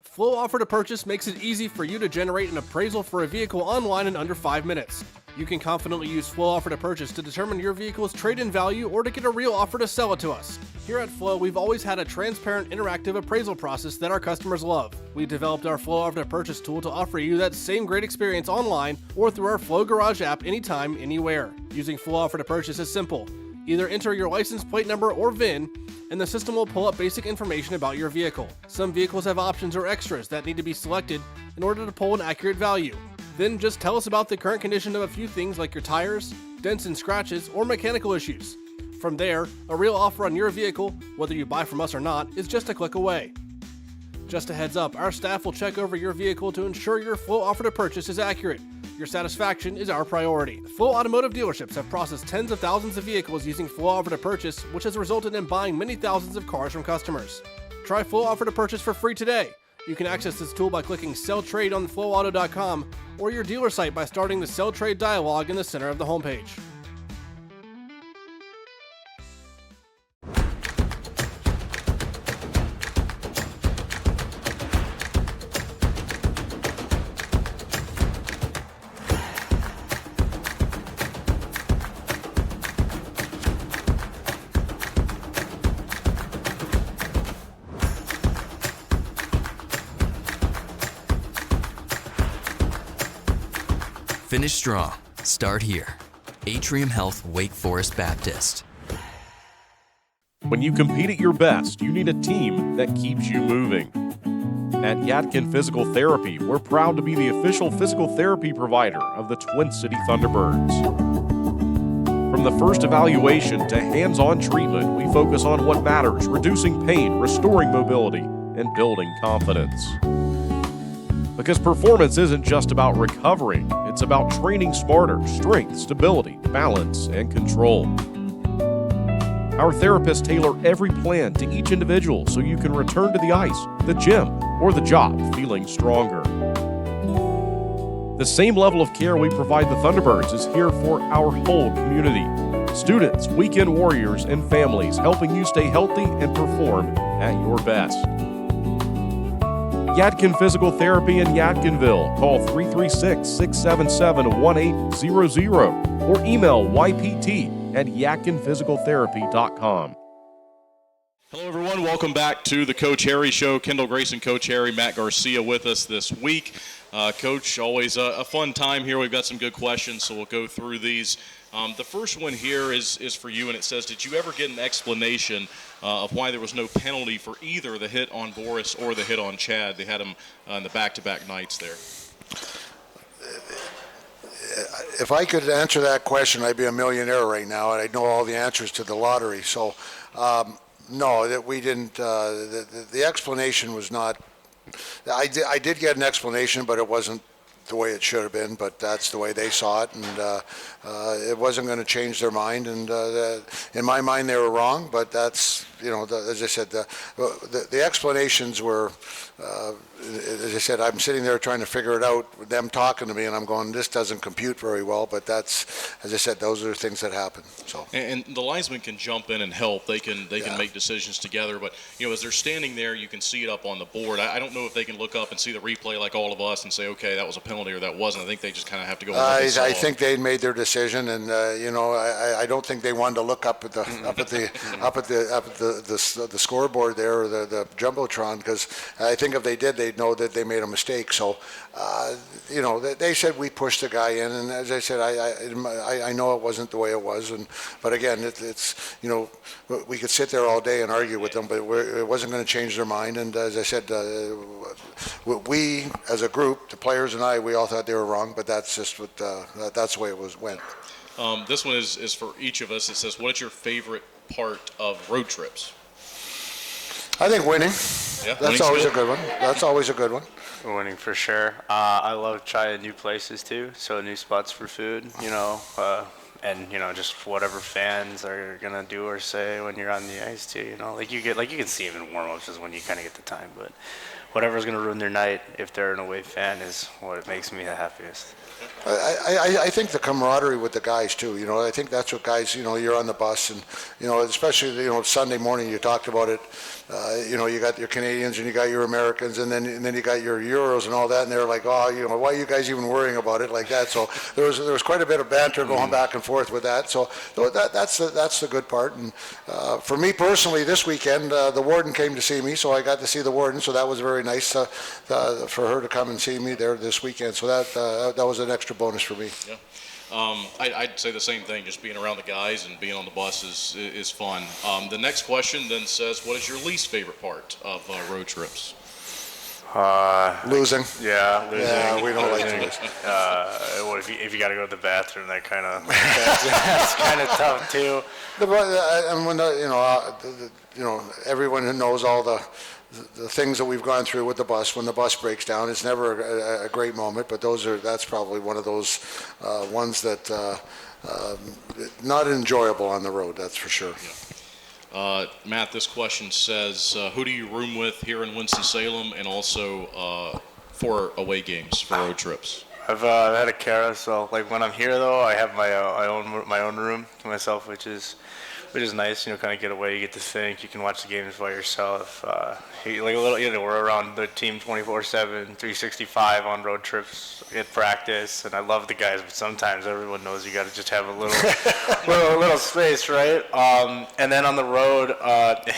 Flow Offer to Purchase makes it easy for you to generate an appraisal for a vehicle online in under 5 minutes. You can confidently use Flow Offer to Purchase to determine your vehicle's trade-in value or to get a real offer to sell it to us. Here at Flow, we've always had a transparent, interactive appraisal process that our customers love. We developed our Flow Offer to Purchase tool to offer you that same great experience online or through our Flow Garage app anytime, anywhere. Using Flow Offer to Purchase is simple. Either enter your license plate number or VIN, and the system will pull up basic information about your vehicle. Some vehicles have options or extras that need to be selected in order to pull an accurate value. Then just tell us about the current condition of a few things like your tires, dents and scratches, or mechanical issues. From there, a real offer on your vehicle, whether you buy from us or not, is just a click away. Just a heads up, our staff will check over your vehicle to ensure your Flow Offer to Purchase is accurate. Your satisfaction is our priority. Flow Automotive dealerships have processed tens of thousands of vehicles using Flow Offer to Purchase, which has resulted in buying many thousands of cars from customers. Try Flow Offer to Purchase for free today. You can access this tool by clicking Sell Trade on flowauto.com or your dealer site by starting the Sell Trade dialog in the center of the homepage. Finish strong. Start here. Atrium Health Wake Forest Baptist. When you compete at your best, you need a team that keeps you moving. At Yadkin Physical Therapy, we're proud to be the official physical therapy provider of the Twin City Thunderbirds. From the first evaluation to hands-on treatment, we focus on what matters, reducing pain, restoring mobility, and building confidence. Because performance isn't just about recovering, it's about training smarter, strength, stability, balance, and control. Our therapists tailor every plan to each individual so you can return to the ice, the gym, or the job feeling stronger. The same level of care we provide the Thunderbirds is here for our whole community. Students, weekend warriors, and families helping you stay healthy and perform at your best. Yadkin Physical Therapy in Yadkinville. Call 336-677-1800 or email ypt@yadkinphysicaltherapy.com. Hello, everyone. Welcome back to the Coach Harry Show. Kendall, Grayson, Coach Harry, Matt Garcia with us this week. Coach, always a fun time here. We've got some good questions, so we'll go through these. The first one here is for you, and it says, did you ever get an explanation of why there was no penalty for either the hit on Boris or the hit on Chad? They had them in the back-to-back nights there. If I could answer that question, I'd be a millionaire right now, and I'd know all the answers to the lottery. So, no, that we didn't. The explanation was not. I did get an explanation, but it wasn't the way it should have been. But that's the way they saw it, and it wasn't going to change their mind. And in my mind, they were wrong. But that's, as I said, the explanations were. As I said, I'm sitting there trying to figure it out, them talking to me, and I'm going, this doesn't compute very well, but that's, as I said, those are the things that happen. So. And the linesmen can jump in and help. They can make decisions together, but, as they're standing there, you can see it up on the board. I don't know if they can look up and see the replay like all of us and say, okay, that was a penalty or that wasn't. I think they just kind of have to go. I think they made their decision, and, I don't think they wanted to look up at the the scoreboard there, or the jumbotron, because I think if they did, they'd know that they made a mistake. So, they said we pushed the guy in, and as I said, I know it wasn't the way it was, but again, it's we could sit there all day and argue with them, but it wasn't going to change their mind. And as I said, we as a group, the players and I, we all thought they were wrong, but that's just what that's the way it went. This one is for each of us. It says, what is your favorite part of road trips? I think winning. Yeah, that's always a good one. That's always a good one. Winning for sure. I love trying new places too, so new spots for food, and just whatever fans are gonna do or say when you're on the ice too. You can see them in warm-ups is when you kind of get the time, but whatever's gonna ruin their night, if they're an away fan, is what makes me the happiest. I think the camaraderie with the guys too. I think that's what guys. You're on the bus, and especially Sunday morning. You talked about it. You got your Canadians and you got your Americans, and then you got your Euros and all that, and they're like, why are you guys even worrying about it like that? So there was quite a bit of banter going back and forth with that. So that's the good part. And for me personally, this weekend the warden came to see me, so I got to see the warden. So that was very nice for her to come and see me there this weekend. So that was an extra bonus for me. Yeah. I'd say the same thing. Just being around the guys and being on the bus is fun. The next question then says, what is your least favorite part of road trips? Losing. Yeah, losing. Yeah, we don't like to lose. If you got to go to the bathroom, that's kind of tough too. And when everyone who knows all the things that we've gone through with the bus, when the bus breaks down, it's never a great moment, but that's probably one of those ones that not enjoyable on the road, that's for sure. Yeah. Matt, this question says, who do you room with here in Winston-Salem, and also for away games, for road trips? I've had a carousel. Like when I'm here though, I have my own room to myself, which is nice. Kind of get away. You get to think. You can watch the games by yourself. We're around the team 24/7, 365 on road trips at practice, and I love the guys. But sometimes everyone knows you got to just have a little little space, right? And then on the road,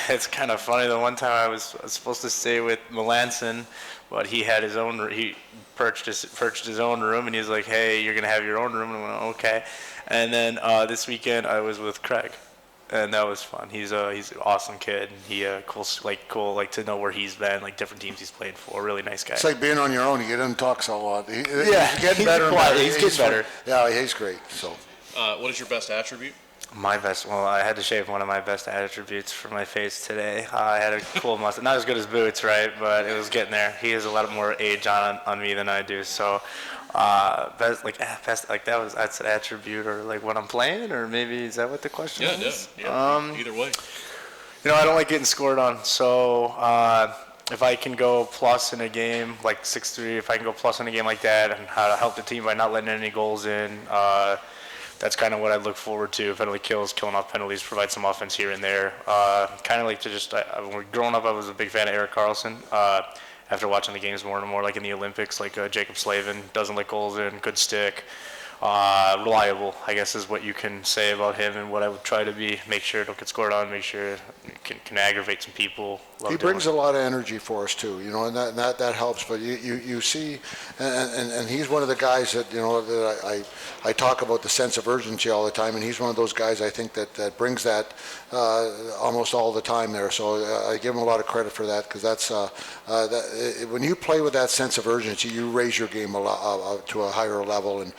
it's kind of funny. The one time I was supposed to stay with Melanson, but he had his own. He purchased his own room, and he's like, "Hey, you're gonna have your own room." And I went, "Okay." And then this weekend I was with Craig. and that was fun. He's an awesome kid. He cool to know where he's been, like different teams he's played for. Really nice guy. It's like being on your own. You didn't talk so a lot. He's getting he's better and better. He's getting better. Yeah, he's great. So, what is your best attribute? Well, I had to shave one of my best attributes for my face today. I had a cool mustache. Not as good as Boots, right? But it was getting there. He has a lot more age on me than I do. So, that's an attribute, or like what I'm playing, or maybe is that what the question is? Yeah. Either way. I don't like getting scored on. So, if I can go plus in a game like 6-3, if I can go plus in a game like that, and how to help the team by not letting any goals in. That's kind of what I look forward to. Penalty kills, killing off penalties, provide some offense here and there. Kind of like to just, growing up, I was a big fan of Erik Karlsson. After watching the games more and more, like in the Olympics, like Jacob Slavin, doesn't let goals in, good stick. Reliable, I guess, is what you can say about him, and what I would try to be. Make sure don't get scored on, make sure can aggravate some people. He brings a lot of energy for us too, and that helps. But you see, and he's one of the guys that that I talk about the sense of urgency all the time, and he's one of those guys I think that brings that almost all the time there. So I give him a lot of credit for that, because that's when you play with that sense of urgency, you raise your game to a higher level. And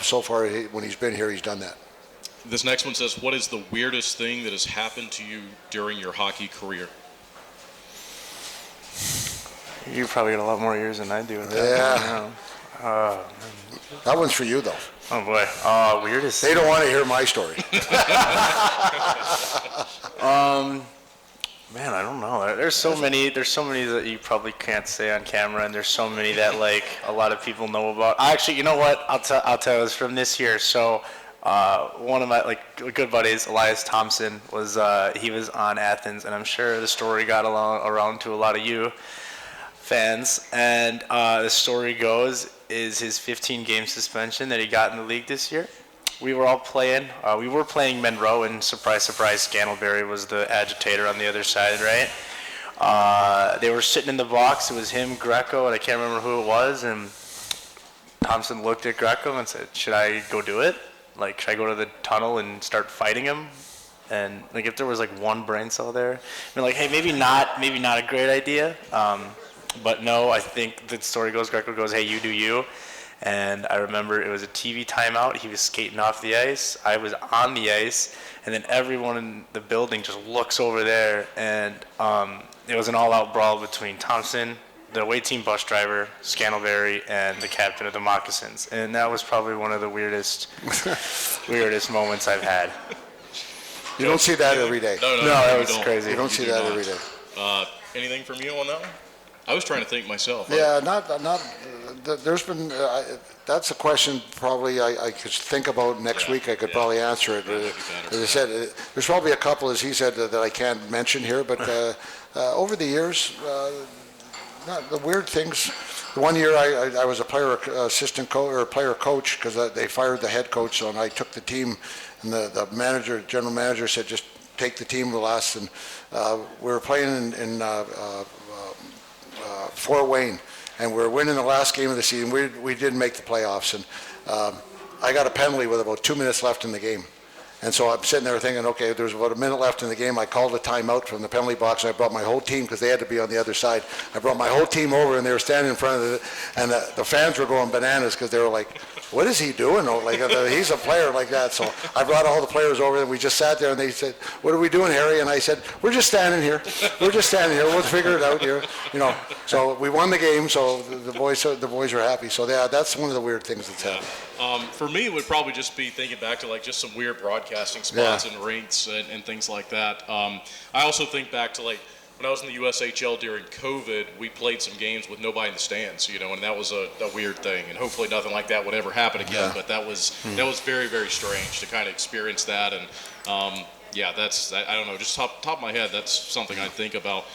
so far when he's been here, he's done that. This next one says, what is the weirdest thing that has happened to you during your hockey career? You probably got a lot more years than I do with that. Yeah. That one's for you, though. Oh, boy. Weirdest. They don't want to hear my story. Man, I don't know. There's so many that you probably can't say on camera, and there's so many that like a lot of people know about. Actually, you know what? I'll tell you. It's from this year. So one of my good buddies, Elias Thompson, he was on Athens, and I'm sure the story got around to a lot of you fans. And the story goes is his 15-game suspension that he got in the league this year. We were all playing. We were playing Monroe, and surprise, surprise, Scantlebury was the agitator on the other side, right? They were sitting in the box. It was him, Greco, and I can't remember who it was. And Thompson looked at Greco and said, "Should I go do it? Should I go to the tunnel and start fighting him?" And if there was one brain cell there, hey, maybe not a great idea. But no, I think the story goes, Greco goes, "Hey, you do you." And I remember it was a TV timeout. He was skating off the ice. I was on the ice. And then everyone in the building just looks over there. And it was an all-out brawl between Thompson, the away team bus driver, Scantlebury, and the captain of the Moccasins. And that was probably one of the weirdest moments I've had. You don't see that every day. No, that was crazy. You don't see that every day. Anything from you on that one? I was trying to think myself. Yeah, there's been, that's a question probably I could think about next week. I could probably answer it. As I said, there's probably a couple, as he said, that I can't mention here, but over the years, the weird things. The one year I was a player assistant coach or player coach, because they fired the head coach, so, and I took the team, and the general manager said, just take the team with us. And we were playing in Fort Wayne, and we were winning the last game of the season. We didn't make the playoffs, and I got a penalty with about 2 minutes left in the game. And so I'm sitting there thinking, okay, there's about a minute left in the game. I called a timeout from the penalty box, and I brought my whole team, because they had to be on the other side. I brought my whole team over, and they were standing in front of it, and the fans were going bananas, because they were like, what is he doing? He's a player like that. So I brought all the players over, and we just sat there, and they said, what are we doing, Harry? And I said, we're just standing here. We're just standing here. We'll figure it out here. So we won the game, so the boys are happy. So yeah, that's one of the weird things that's happened. For me, it would probably just be thinking back to just some weird broadcasting spots and rinks and things like that. I also think back to when I was in the USHL during COVID, we played some games with nobody in the stands, and that was a weird thing. And hopefully nothing like that would ever happen again. Yeah. But that was very, very strange to kind of experience that. And that's, I don't know, just top of my head, that's something I think about.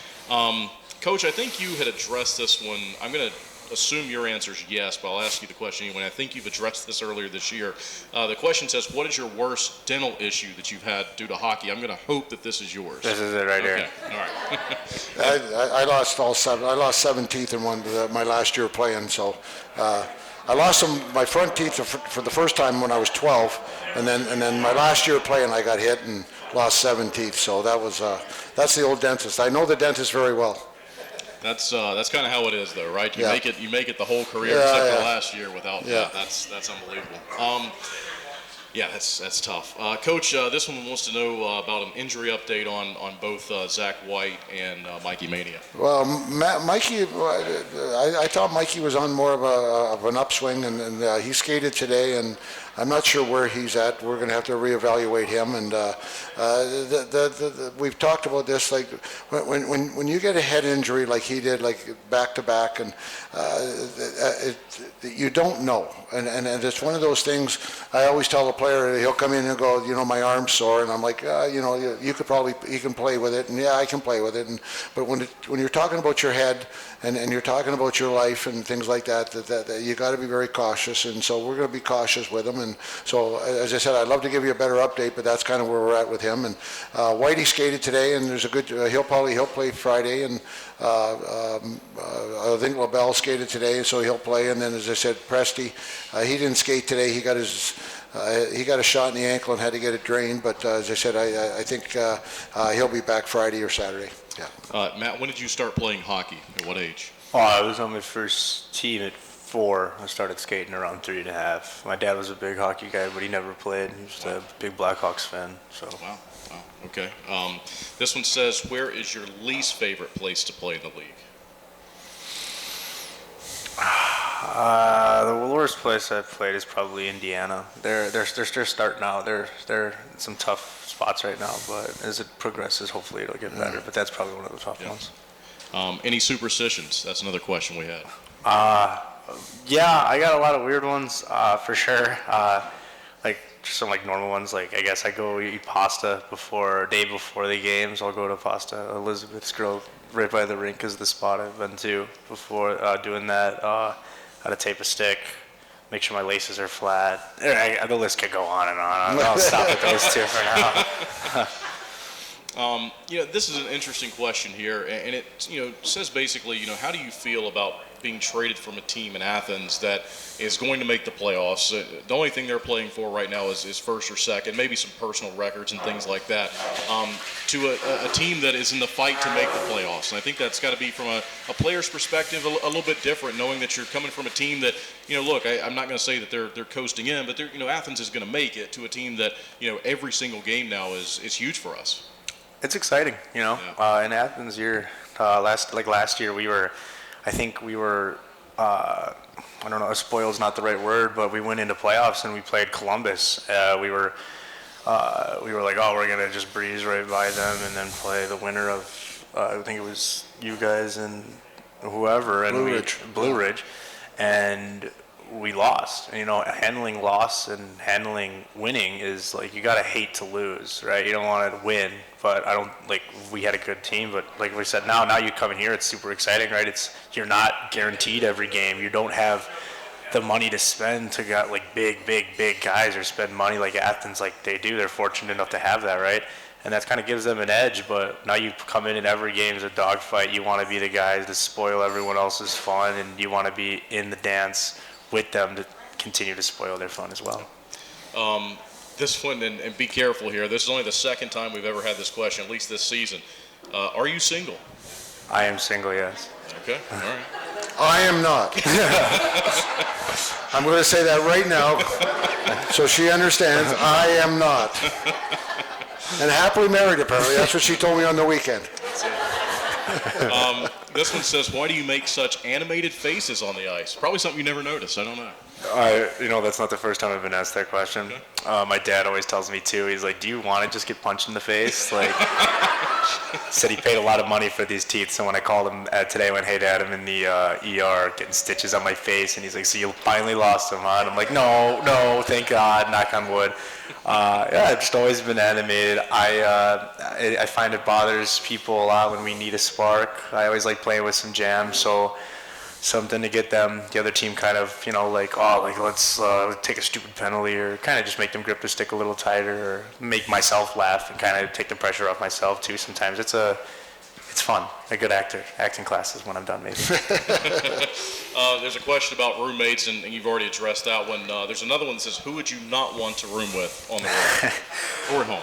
Coach, I think you had addressed this one. I'm going to assume your answer is yes, but I'll ask you the question anyway. I think you've addressed this earlier this year. The question says, what is your worst dental issue that you've had due to hockey? I'm going to hope that this is yours. This is it right here. All right. I lost all seven. I lost 7 teeth in my last year playing. So I lost my front teeth for the first time when I was 12, and then my last year playing I got hit and lost 7 teeth. So that's the old dentist. I know the dentist very well. That's kind of how it is, though, right? You Yeah. make it the whole career Yeah, except yeah. for last year without that. That's unbelievable. Yeah, that's tough. Coach, this one wants to know about an injury update on both Zach White and Mikey Mania. Well, Mikey, I thought Mikey was on more of an upswing, and he skated today, and I'm not sure where he's at. We're going to have to reevaluate him, and we've talked about this. Like when you get a head injury like he did, like back to back, and you don't know, and it's one of those things. I always tell the player, he'll come in and go, my arm's sore, and I'm like, you can play with it, and yeah, I can play with it, but when you're talking about your head and you're talking about your life and things like that you got to be very cautious, and so we're going to be cautious with him. And so, as I said, I'd love to give you a better update, but that's kind of where we're at with him. And Whitey skated today, and there's a good. He'll play Friday, and I think LaBelle skated today, so he'll play. And then, as I said, Presti, he didn't skate today. He got a shot in the ankle and had to get it drained. But as I said, I think he'll be back Friday or Saturday. Yeah. Matt, when did you start playing hockey? At what age? Oh, I was on my first team at 4. I started skating around 3.5. My dad was a big hockey guy, but he never played. He was a big Blackhawks fan. So. Wow. Okay. This one says, where is your least favorite place to play in the league? The worst place I've played is probably Indiana. They're starting out. They're in some tough spots right now, but as it progresses, hopefully it'll get better. But that's probably one of the tough ones. Any superstitions? That's another question we had. Yeah, I got a lot of weird ones for sure. Like some normal ones. Like I guess I go eat pasta day before the games. I'll go to Pasta Elizabeth's Grill right by the rink is the spot I've been to before doing that. How to tape a stick, make sure my laces are flat. The list could go on and on. I'll stop at those 2 for now. This is an interesting question here, and it says basically, how do you feel about being traded from a team in Athens that is going to make the playoffs? The only thing they're playing for right now is first or second, maybe some personal records and things like that, to a team that is in the fight to make the playoffs. And I think that's got to be, from a player's perspective, a little bit different, knowing that you're coming from a team that, look, I'm not going to say that they're coasting in, but Athens is going to make it, to a team that, every single game now is huge for us. It's exciting, in Athens, last year I think we were, I don't know, spoiled's not the right word, but we went into playoffs and we played Columbus. We were like, oh, we're gonna just breeze right by them and then play the winner of, I think it was you guys and whoever, and Blue Ridge, and we lost. And, handling loss and handling winning is you gotta hate to lose, right? You don't want to win, but we had a good team, but like we said, now you come in here, it's super exciting, right? You're not guaranteed every game. You don't have the money to spend to got big guys or spend money like Athens like they do. They're fortunate enough to have that, right? And that kind of gives them an edge, but now you come in and every game is a dogfight. You want to be the guys to spoil everyone else's fun, and you want to be in the dance with them to continue to spoil their fun as well. This one, and be careful here, this is only the second time we've ever had this question, at least this season. Are you single? I am single, yes. Okay, all right. I am not. I'm going to say that right now so she understands I am not. And happily married, apparently. That's what she told me on the weekend. This one says, why do you make such animated faces on the ice? Probably something you never noticed. I don't know. That's not the first time I've been asked that question. Okay. My dad always tells me too. He's like, "Do you want to just get punched in the face?" Said he paid a lot of money for these teeth. So when I called him today, I went, "Hey, Dad, I'm in the ER getting stitches on my face," and he's like, "So you finally lost them, huh?" And I'm like, "No, thank God, knock on wood." I've just always been animated. I find it bothers people a lot when we need a spark. I always like playing with some jams, so something to get them, the other team kind of, let's take a stupid penalty, or kind of just make them grip the stick a little tighter, or make myself laugh and kind of take the pressure off myself too. Sometimes it's fun. A good acting classes when I'm done, maybe. There's a question about roommates, and you've already addressed that one. There's another one that says, who would you not want to room with on the road or at home?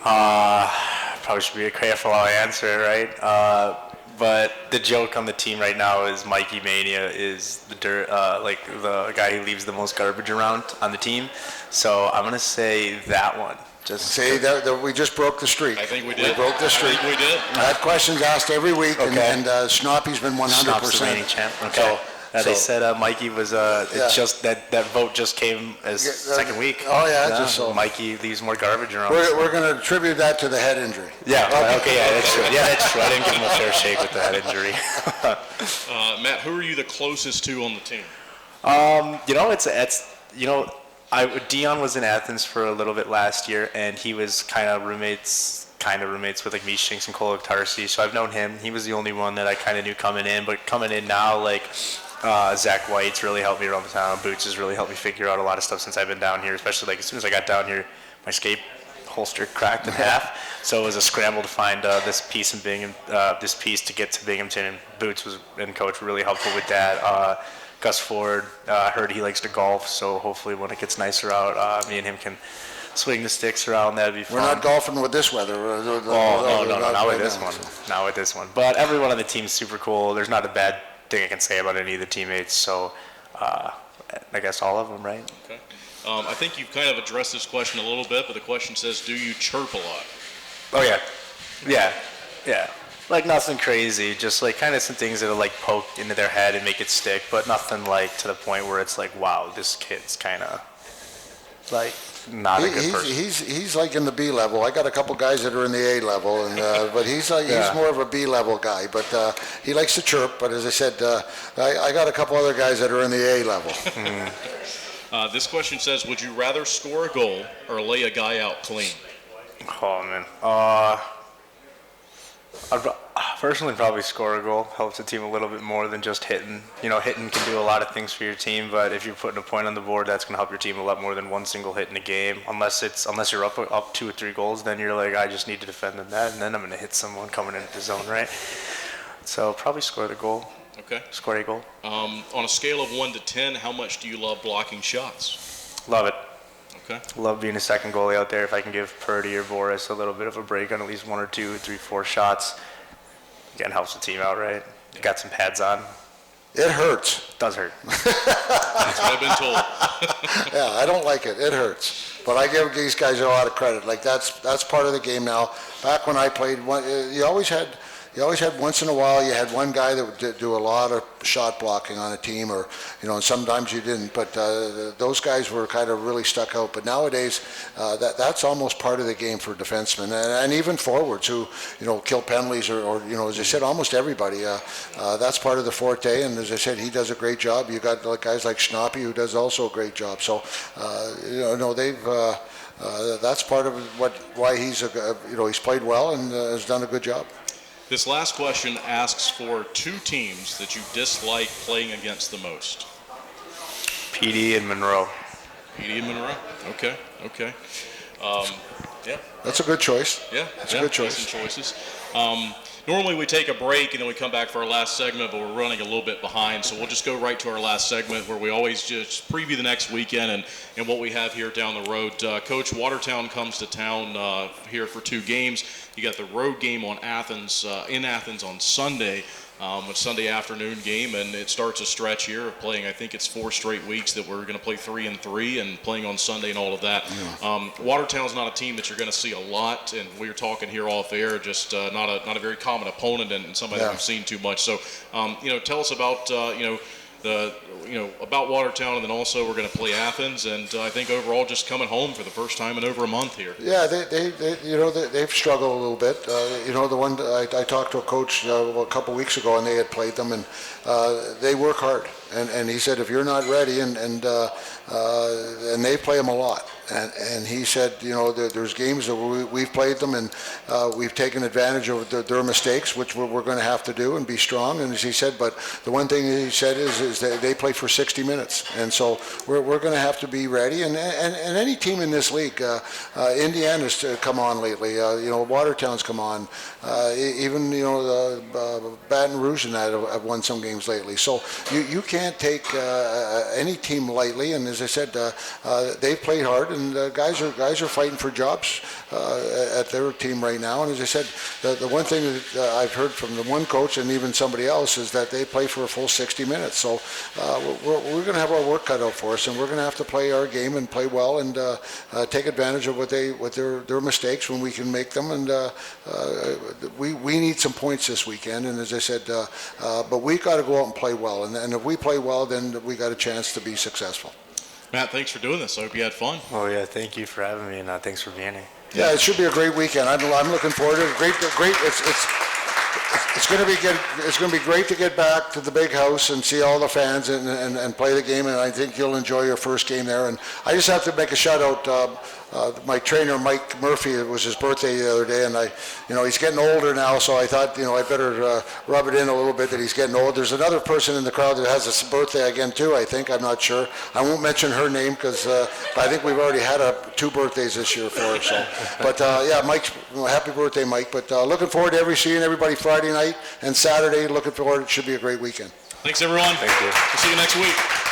Probably should be careful how I answer it, right? But the joke on the team right now is Mikey Mania is like the guy who leaves the most garbage around on the team. So I'm gonna say that one. Just say that we just broke the streak. I think we did. We broke the streak. I think we did. That question's asked every week, and Snoppy's been 100%. Snop's the reigning champ. Okay. They said Mikey was. It just that vote just came as second week. Oh yeah, just so. Mikey leaves more garbage around. We're going to attribute that to the head injury. Yeah. Okay. Yeah, that's true. Yeah, that's true. I didn't give him a fair shake with the head injury. Matt, who are you the closest to on the team? Dion was in Athens for a little bit last year, and he was kind of roommates with like Meeshinks and Koloktarsi. So I've known him. He was the only one that I kind of knew coming in. But coming in now, like Zach White's really helped me around the town. Boots has really helped me figure out a lot of stuff since I've been down here. Especially like as soon as I got down here, my skate holster cracked in half. So it was a scramble to find this piece to get to Binghamton. And Boots and Coach were really helpful with that. Gus Ford, heard he likes to golf, so hopefully when it gets nicer out, me and him can swing the sticks around. That'd be fun. We're not golfing with this weather. No, not with this one. Not with this one. But everyone on the team's super cool. There's not a bad thing I can say about any of the teammates, so I guess all of them, right? Okay. I think you've kind of addressed this question a little bit, but the question says, do you chirp a lot? Oh, yeah. Yeah. Like nothing crazy, just like kind of some things that'll like poke into their head and make it stick, but nothing like to the point where it's like, wow, this kid's kind of like not a good person. He's like in the B level. I got a couple guys that are in the A level, and but he's more of a B level guy. But he likes to chirp. But as I said, I got a couple other guys that are in the A level. This question says, would you rather score a goal or lay a guy out clean? Oh man. I'd personally probably score a goal. Helps the team a little bit more than just hitting. Hitting can do a lot of things for your team, but if you're putting a point on the board, that's going to help your team a lot more than one single hit in a game. Unless you're up 2 or 3 goals, then you're like, I just need to defend the net, and then I'm going to hit someone coming into the zone, right? So probably score the goal. Okay. Score a goal. On a scale of 1 to 10, how much do you love blocking shots? Love it. Okay. Love being a second goalie out there. If I can give Purdy or Boris a little bit of a break on at least 1 or 2, 3, 4 shots, again, helps the team out, right? Yeah. Got some pads on. It hurts. It does hurt. That's what I've been told. Yeah, I don't like it. It hurts. But I give these guys a lot of credit. Like that's part of the game now. Back when I played, you always had once in a while, you had one guy that would do a lot of shot blocking on a team, or, and sometimes you didn't. But those guys were kind of really stuck out. But nowadays, that's almost part of the game for defensemen and even forwards who, kill penalties or as I said, almost everybody. That's part of the forte. And as I said, he does a great job. You got guys like Schnappy who does also a great job. So, they've. That's part of why he's he's played well and has done a good job. This last question asks for 2 teams that you dislike playing against the most. PD and Monroe. PD and Monroe. Okay. Yeah. That's a good choice. Yeah. That's a good choice. Decent choices. Normally we take a break and then we come back for our last segment, but we're running a little bit behind, so we'll just go right to our last segment where we always just preview the next weekend and what we have here down the road. Coach, Watertown comes to town here for 2 games. You got the road game on Athens, in Athens on Sunday. A Sunday afternoon game, and it starts a stretch here of playing. I think it's 4 straight weeks that we're going to play 3-3 and playing on Sunday and all of that. Yeah. Watertown's not a team that you're going to see a lot, and we were talking here off air, just not a very common opponent and somebody that we've seen too much. So, tell us about about Watertown, and then also we're going to play Athens, and I think overall just coming home for the first time in over a month here. Yeah, they've struggled a little bit. The one I talked to a coach a couple weeks ago, and they had played them, and they work hard. And he said if you're not ready, and they play them a lot. And he said, there's games that we've played them, and we've taken advantage of their mistakes, which we're going to have to do and be strong. And as he said, but the one thing he said is that they play for 60 minutes, and so we're going to have to be ready. And any team in this league, Indiana's come on lately. Watertown's come on. Even Baton Rouge and that have won some games lately. So you can't take any team lightly. And as I said, they've played hard. and guys are fighting for jobs at their team right now. And as I said, the one thing that I've heard from the one coach and even somebody else is that they play for a full 60 minutes. So we're going to have our work cut out for us, and we're going to have to play our game and play well and take advantage of what their mistakes when we can make them. And we need some points this weekend. And as I said, but we got to go out and play well. And if we play well, then we got a chance to be successful. Matt, thanks for doing this. I hope you had fun. Oh yeah, thank you for having me, and thanks for being here. Yeah, it should be a great weekend. I'm looking forward to it. Great. It's going to be good. It's going to be great to get back to the big house and see all the fans and play the game. And I think you'll enjoy your first game there. And I just have to make a shout out. My trainer Mike Murphy, it was his birthday the other day, and he's getting older now, so I thought I better rub it in a little bit that he's getting old. There's another person in the crowd that has a birthday again too. I think, I'm not sure. I won't mention her name because I think we've already had 2 birthdays this year for her. So, but yeah, Mike, happy birthday, Mike. But looking forward to seeing everybody Friday night and Saturday. Looking forward. It should be a great weekend. Thanks, everyone. Thank you. We'll see you next week.